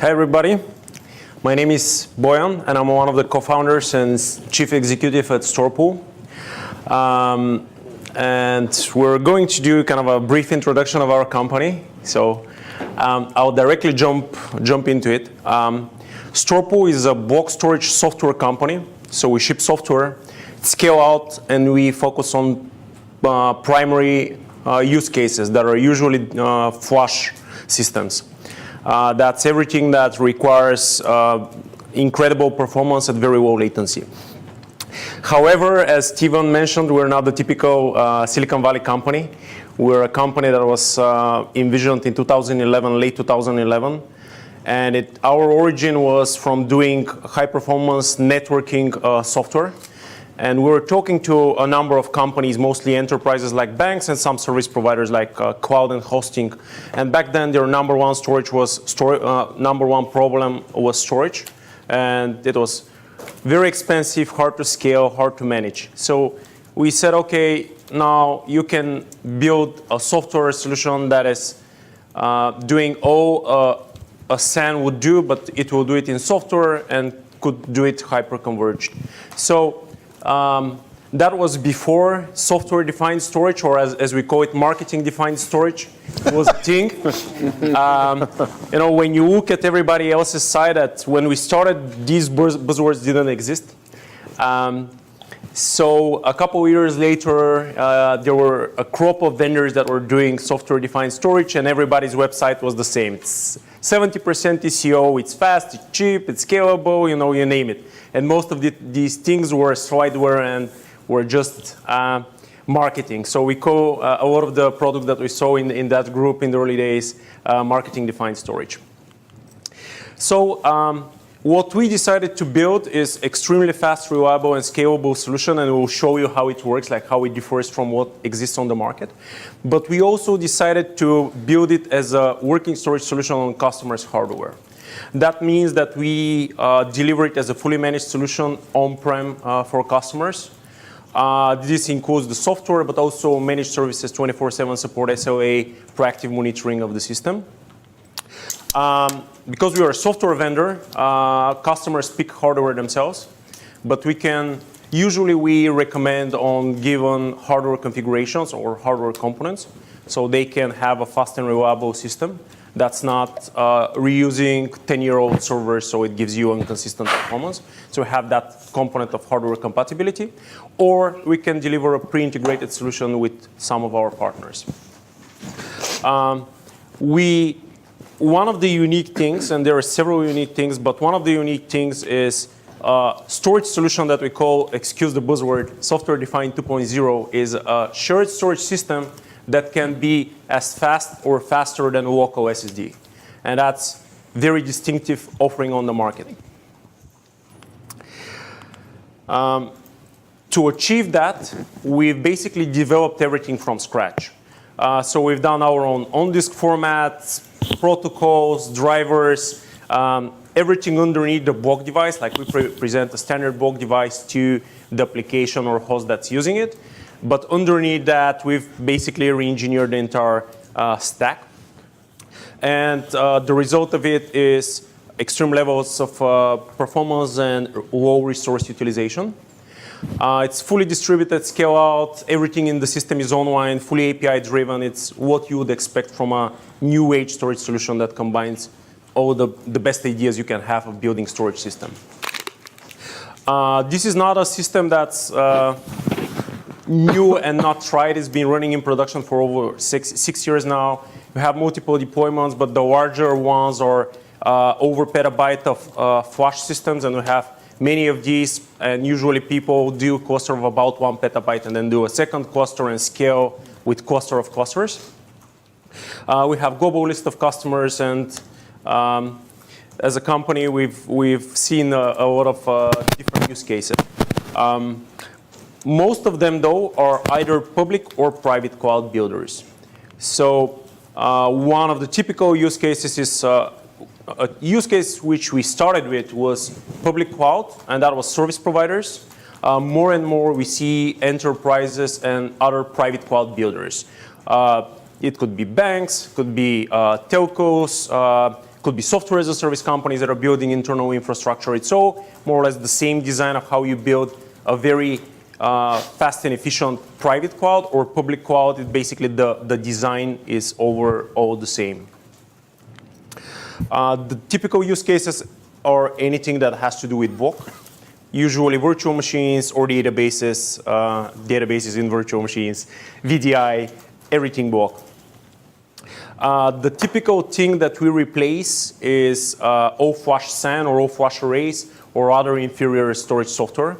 Hi everybody, my name is Boyan and I'm one of the co-founders and chief executive at StorPool. And we're going to do kind of a brief introduction of our company. So I'll directly jump into it. StorPool is a block storage software company. So we ship software, scale out, and we focus on primary use cases that are usually flash systems. That's everything that requires incredible performance at very low latency. However, as Steven mentioned, we're not the typical Silicon Valley company. We're a company that was envisioned in 2011, late 2011. And our origin was from doing high-performance networking software. And we were talking to a number of companies, mostly enterprises like banks and some service providers like cloud and hosting. And back then, their number one problem was storage. And it was very expensive, hard to scale, hard to manage. So we said, OK, now you can build a software solution that is doing all a SAN would do, but it will do it in software and could do it hyper-converged. So that was before software-defined storage, or as we call it, marketing-defined storage was a thing. When you look at everybody else's side, that when we started, these buzzwords didn't exist. So a couple of years later, there were a crop of vendors that were doing software-defined storage, and everybody's website was the same. It's 70% TCO, it's fast, it's cheap, it's scalable, you name it. And most of these things were slideware and were just marketing. So we call a lot of the product that we saw in that group in the early days marketing-defined storage. So what we decided to build is extremely fast, reliable, and scalable solution, and we'll show you how it works, like how it differs from what exists on the market. But we also decided to build it as a working storage solution on customers' hardware. That means that we deliver it as a fully managed solution on-prem for customers. This includes the software, but also managed services, 24/7 support, SLA, proactive monitoring of the system. Because we are a software vendor, customers pick hardware themselves, but usually we recommend on given hardware configurations or hardware components, so they can have a fast and reliable system that's not reusing 10-year-old servers, so it gives you inconsistent performance. So we have that component of hardware compatibility, or we can deliver a pre-integrated solution with some of our partners. One of the unique things, and there are several unique things, but one of the unique things is storage solution that we call, excuse the buzzword, software-defined 2.0, is a shared storage system that can be as fast or faster than local SSD. And that's very distinctive offering on the market. To achieve that, we've basically developed everything from scratch. So we've done our own on-disk formats, protocols, drivers, everything underneath the block device, like we present a standard block device to the application or host that's using it. But underneath that, we've basically re-engineered the entire stack. And the result of it is extreme levels of performance and low resource utilization. It's fully distributed, scale out, everything in the system is online, fully API driven. It's what you would expect from a new age storage solution that combines all the best ideas you can have of building storage system. This is not a system that's new and not tried. It's been running in production for over six years now. We have multiple deployments, but the larger ones are over petabyte of flash systems, and we have many of these. And usually people do a cluster of about 1 petabyte and then do a second cluster and scale with cluster of clusters. We have global list of customers, and as a company, we've seen a lot of different use cases. Most of them, though, are either public or private cloud builders. So one of the typical use cases is a use case which we started with was public cloud, and that was service providers. More and more, we see enterprises and other private cloud builders. It could be banks, could be telcos, Could be software as a service companies that are building internal infrastructure. It's all more or less the same design of how you build a very fast and efficient private cloud or public cloud. It basically, the design is all the same. The typical use cases are anything that has to do with VOC. Usually virtual machines or databases, databases in virtual machines, VDI, everything VOC. The typical thing that we replace is all-flash SAN or all-flash arrays or other inferior storage software.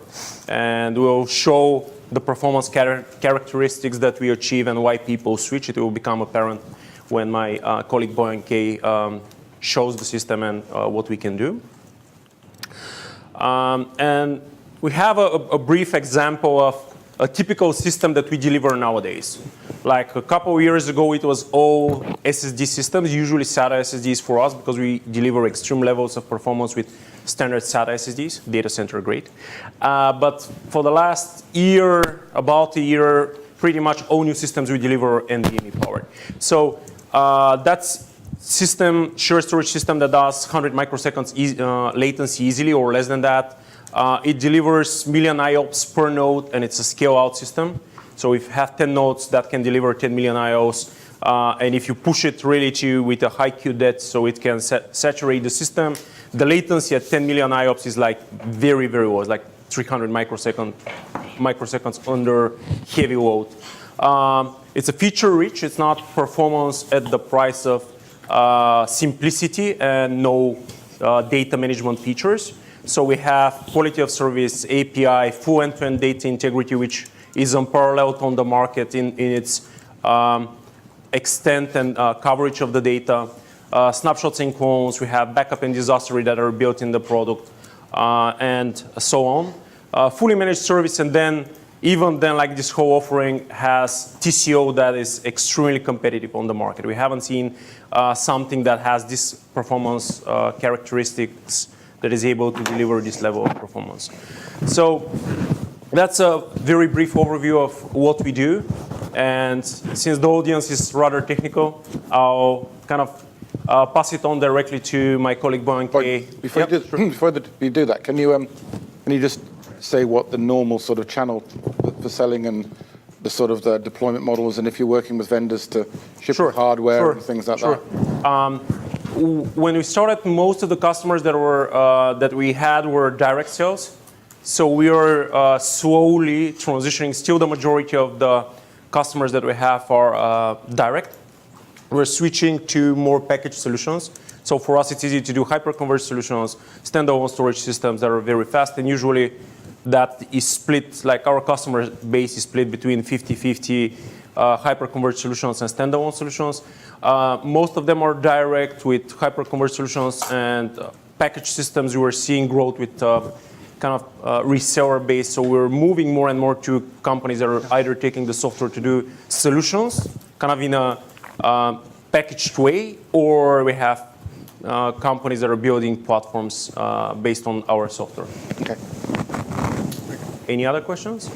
And we'll show the performance characteristics that we achieve and why people switch. It will become apparent when my colleague Boyan shows the system and what we can do. And we have a brief example of a typical system that we deliver nowadays. Like a couple of years ago, it was all SSD systems, usually SATA SSDs for us because we deliver extreme levels of performance with standard SATA SSDs, data center grade. But for the last year, about a year, pretty much all new systems we deliver NVMe powered. So that's system, shared storage system that does 100 microseconds latency easily or less than that. It delivers million IOPS per node, and it's a scale-out system. So if you have 10 nodes, that can deliver 10 million IOs. And if you push it really with a high Q depth, so it can saturate the system, the latency at 10 million IOPS is like very, very low. It's like 300 microseconds under heavy load. It's a feature-rich. It's not performance at the price of simplicity and no data management features. So we have quality of service, API, full end-to-end data integrity, which is unparalleled on the market in its extent and coverage of the data. Snapshots and clones, we have backup and disaster that are built in the product, and so on. Fully managed service, and then even then, like this whole offering has TCO that is extremely competitive on the market. We haven't seen something that has this performance characteristics that is able to deliver this level of performance. So that's a very brief overview of what we do. And since the audience is rather technical, I'll kind of pass it on directly to my colleague Boyan. Before you do that, can you just say what the normal sort of channel for selling and the sort of the deployment models, and if you're working with vendors to ship hardware and things like that? When we started, most of the customers that we had were direct sales. So we are slowly transitioning. Still, the majority of the customers that we have are direct. We're switching to more packaged solutions. So for us, it's easy to do hyper-converged solutions, standalone storage systems that are very fast, and usually that is split, like our customer base is split between 50-50 hyper-converged solutions and standalone solutions. Most of them are direct with hyper-converged solutions and packaged systems. We are seeing growth with kind of reseller base. So we're moving more and more to companies that are either taking the software to do solutions, kind of in a packaged way, or we have companies that are building platforms based on our software. Okay. Any other questions?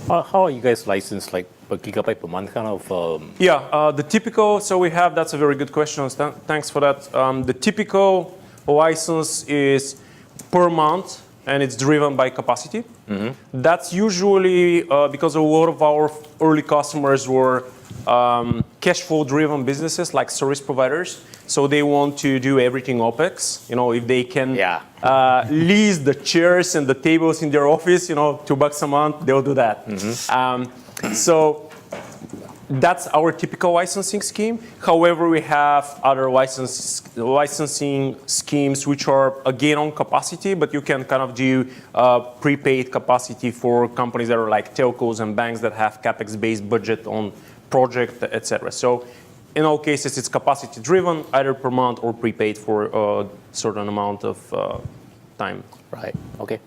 How are you guys licensed, like per gigabyte per month kind of? Yeah, the typical, so we have, that's a very good question. Thanks for that. The typical license is per month, and it's driven by capacity. Mm-hmm. That's usually because a lot of our early customers were cash flow driven businesses like service providers. So they want to do everything OpEx. You know, if they can lease the chairs and the tables in their office, you know, $2 a month, they'll do that. Mm-hmm. So that's our typical licensing scheme. However, we have other licensing schemes which are again on capacity, but you can kind of do prepaid capacity for companies that are like telcos and banks that have capex-based budget on project, etc. So in all cases, it's capacity driven, either per month or prepaid for a certain amount of time. Right. Okay.